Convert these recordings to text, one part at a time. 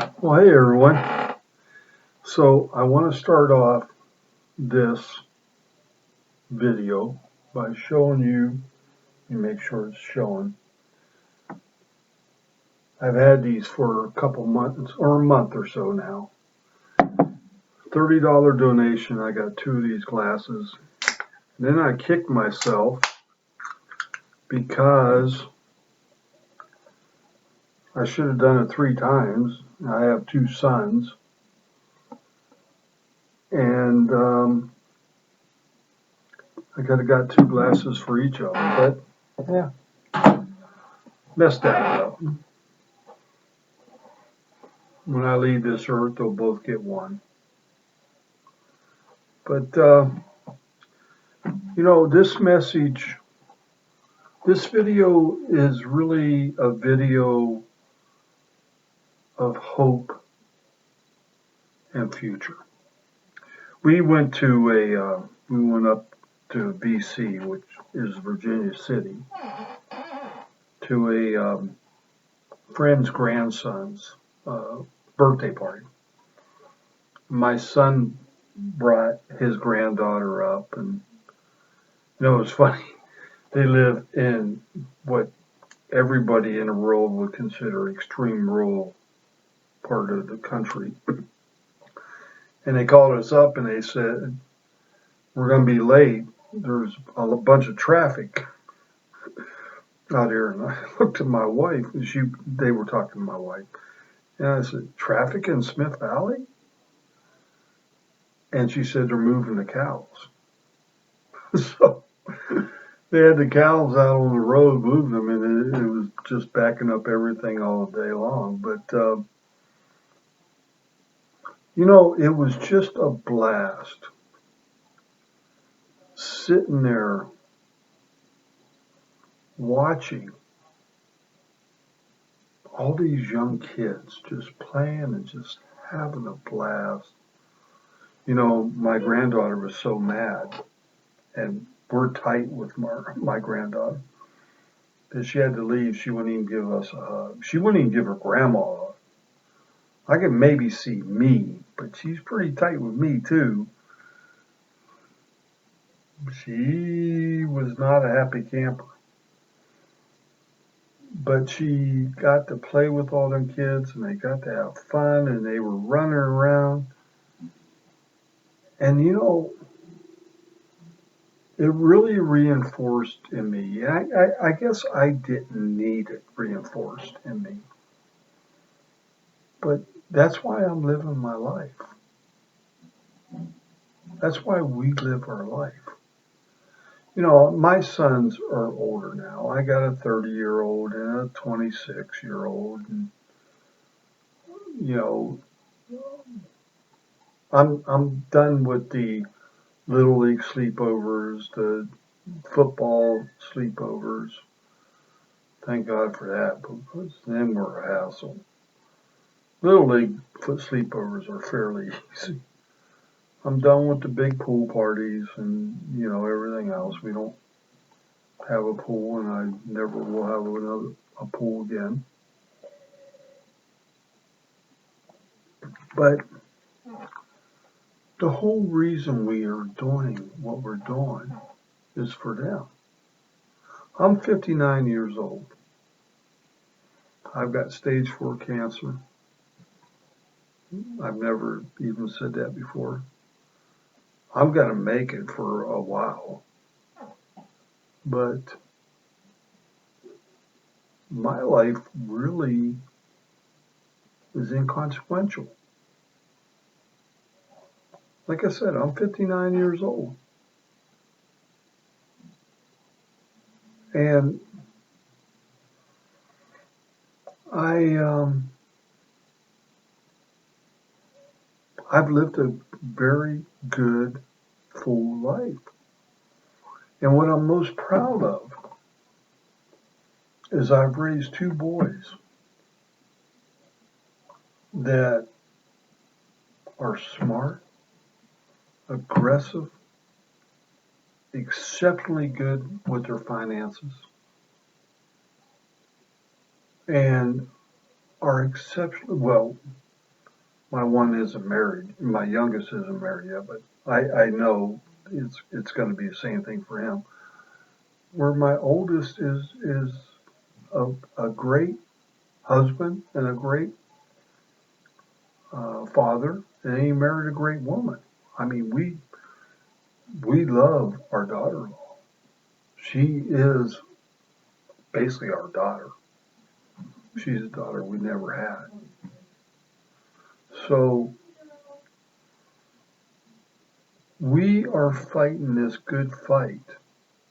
Well, hey everyone. So I want to start off this video by showing you, and make sure it's showing. I've had these for a couple months or a month or so now. $30 donation. I got 2 of these glasses. Then I kicked myself because I should have done it 3 times. I have 2 sons, and I could have got 2 glasses for each of them, but yeah, messed that up. When I leave this earth, they'll both get one. But, this message, this video is really a video of hope and future. We went up to BC, which is Virginia City, to a friend's grandson's birthday party. My son brought his granddaughter up, and it was funny. They live in what everybody in the world would consider extreme rural part of the country. And they called us up and they said, we're going to be late. There's a bunch of traffic out here. And I looked at my wife, and they were talking to my wife. And I said, traffic in Smith Valley? And she said, they're moving the cows. So they had the cows out on the road moving them, and it was just backing up everything all day long. But, it was just a blast sitting there watching all these young kids just playing and just having a blast. My granddaughter was so mad, and we're tight with my granddaughter, that she had to leave. She wouldn't even give us a hug. She wouldn't even give her grandma a hug. I could maybe see me, but she's pretty tight with me too. She was not a happy camper. But she got to play with all them kids, and they got to have fun, and they were running around. And it really reinforced in me. I guess I didn't need it reinforced in me. But that's why I'm living my life. That's why we live our life. My sons are older now. I got a 30-year-old and a 26-year-old. And, I'm done with the Little League sleepovers, the football sleepovers. Thank God for that, because then we're a hassle. Little League sleepovers are fairly easy. I'm done with the big pool parties and, everything else. We don't have a pool, and I never will have a pool again. But the whole reason we are doing what we're doing is for them. I'm 59 years old. I've got stage 4 cancer. I've never even said that before. I'm going to make it for a while. But my life really is inconsequential. Like I said, I'm 59 years old. And I've lived a very good, full life. And what I'm most proud of is I've raised 2 boys that are smart, aggressive, exceptionally good with their finances, and are exceptionally, well, My one isn't married. My youngest isn't married yet, but I know it's going to be the same thing for him. Where my oldest is a great husband and a great father, and he married a great woman. I mean, we love our daughter-in-law. She is basically our daughter. She's a daughter we never had. So we are fighting this good fight,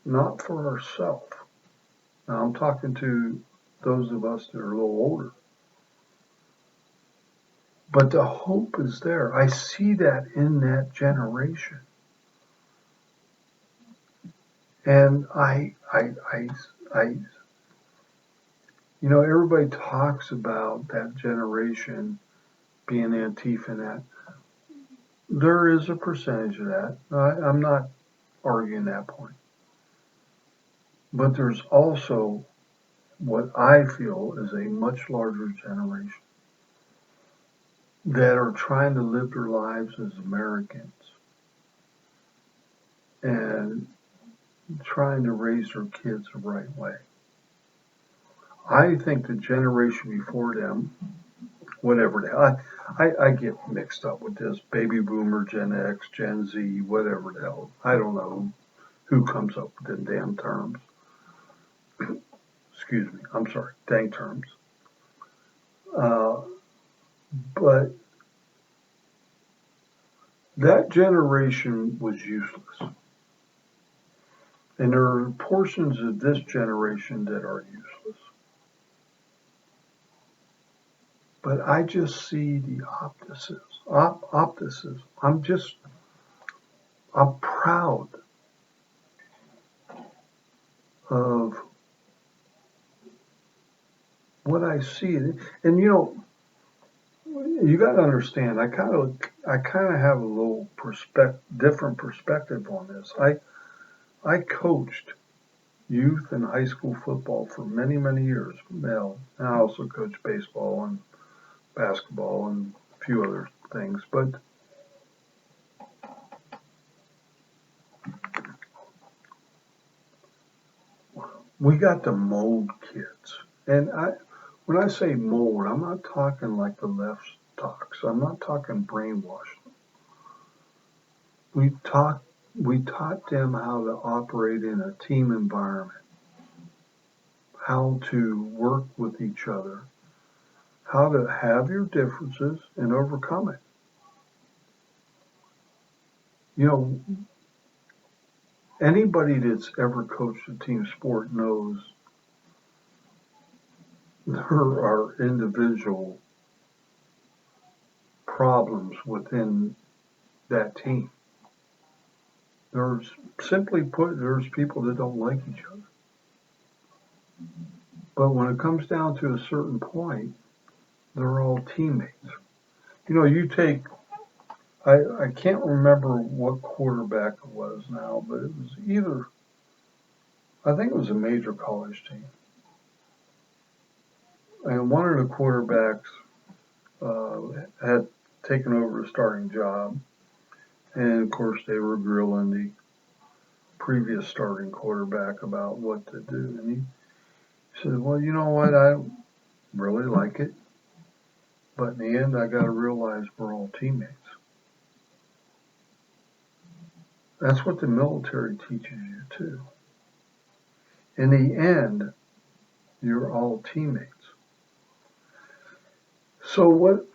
not for ourselves. Now I'm talking to those of us that are a little older. But the hope is there. I see that in that generation. And I, everybody talks about that generation being Antifa and that. There is a percentage of that. I'm not arguing that point. But there's also what I feel is a much larger generation that are trying to live their lives as Americans and trying to raise their kids the right way. I think the generation before them, whatever the hell, I get mixed up with this baby boomer, Gen X, Gen Z, whatever the hell. I don't know who comes up with them damn terms. Excuse me, I'm sorry, dang terms. But that generation was useless. And there are portions of this generation that are useless. But I just see the opposites. I'm proud of what I see. And you got to understand, I kind of have a little different perspective on this. I coached youth and high school football for many, many years. Well, I also coached baseball and basketball and a few other things. But we got to mold kids. And when I say mold, I'm not talking like the left talks. I'm not talking brainwash. We taught them how to operate in a team environment, how to work with each other, how to have your differences and overcome it. Anybody that's ever coached a team sport knows there are individual problems within that team. There's simply put, there's people that don't like each other. But when it comes down to a certain point, they're all teammates. You take, I can't remember what quarterback it was now, but it was I think it was a major college team. And one of the quarterbacks had taken over a starting job. And of course, they were grilling the previous starting quarterback about what to do. And he said, well, you know what? I don't really like it. But in the end, I got to realize we're all teammates. That's what the military teaches you, too. In the end, you're all teammates. So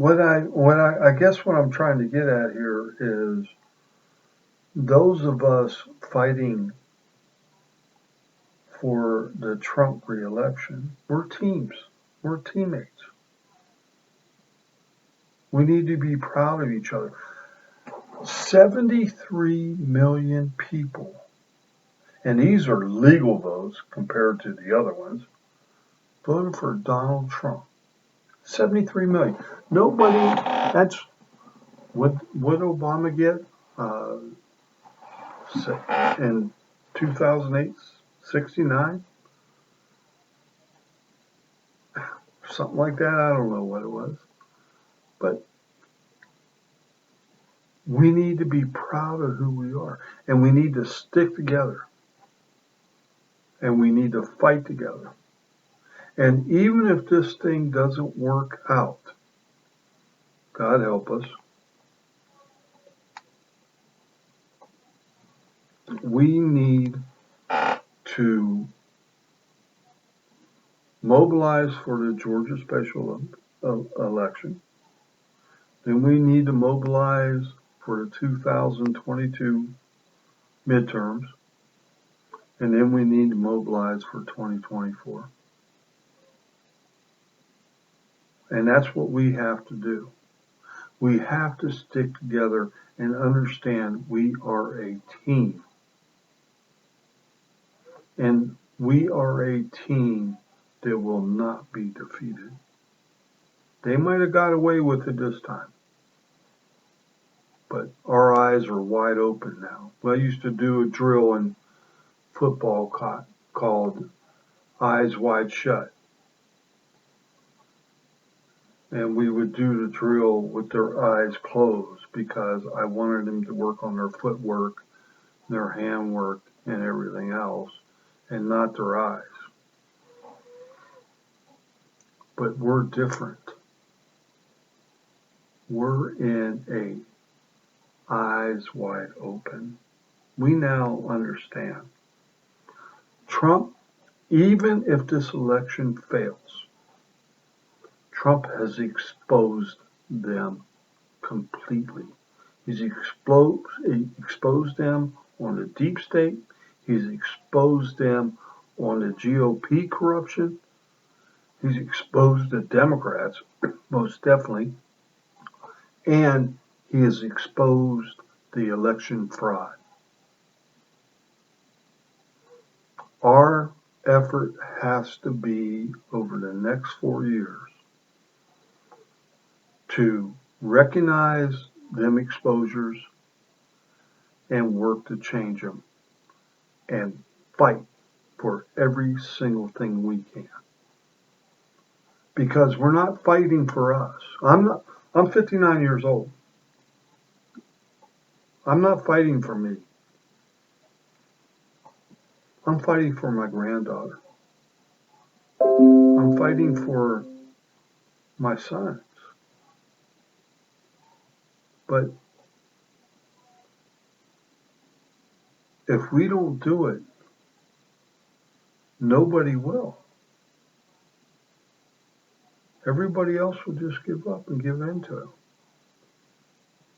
I guess what I'm trying to get at here is those of us fighting for the Trump re-election, we're teams. We're teammates. We need to be proud of each other. 73 million people, and these are legal votes compared to the other ones, voted for Donald Trump. 73 million. Nobody, would Obama get in 2008, 69? something like that. I don't know what it was. But we need to be proud of who we are, and we need to stick together, and we need to fight together. And even if this thing doesn't work out, God help us, we need to mobilize for the Georgia special election. Then we need to mobilize for the 2022 midterms. And then we need to mobilize for 2024. And that's what we have to do. We have to stick together and understand we are a team. And we are a team that will not be defeated. They might have got away with it this time, but our eyes are wide open now. I used to do a drill in football called Eyes Wide Shut. And we would do the drill with their eyes closed because I wanted them to work on their footwork, their handwork, and everything else, and not their eyes. But we're different. We're in a eyes wide open. We now understand. Trump, even if this election fails, Trump has exposed them completely. He's exposed them on the deep state. He's exposed them on the GOP corruption. He's exposed the Democrats, most definitely. And he has exposed the election fraud. Our effort has to be over the next 4 years to recognize them exposures and work to change them and fight for every single thing we can. Because we're not fighting for us. I'm 59 years old. I'm not fighting for me. I'm fighting for my granddaughter. I'm fighting for my sons. But if we don't do it, nobody will. Everybody else will just give up and give in to it.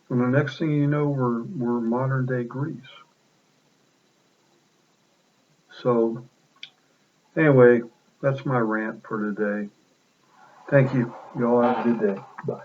And the next thing you know, we're modern day Greece. So anyway, that's my rant for today. Thank you. Y'all have a good day. Bye.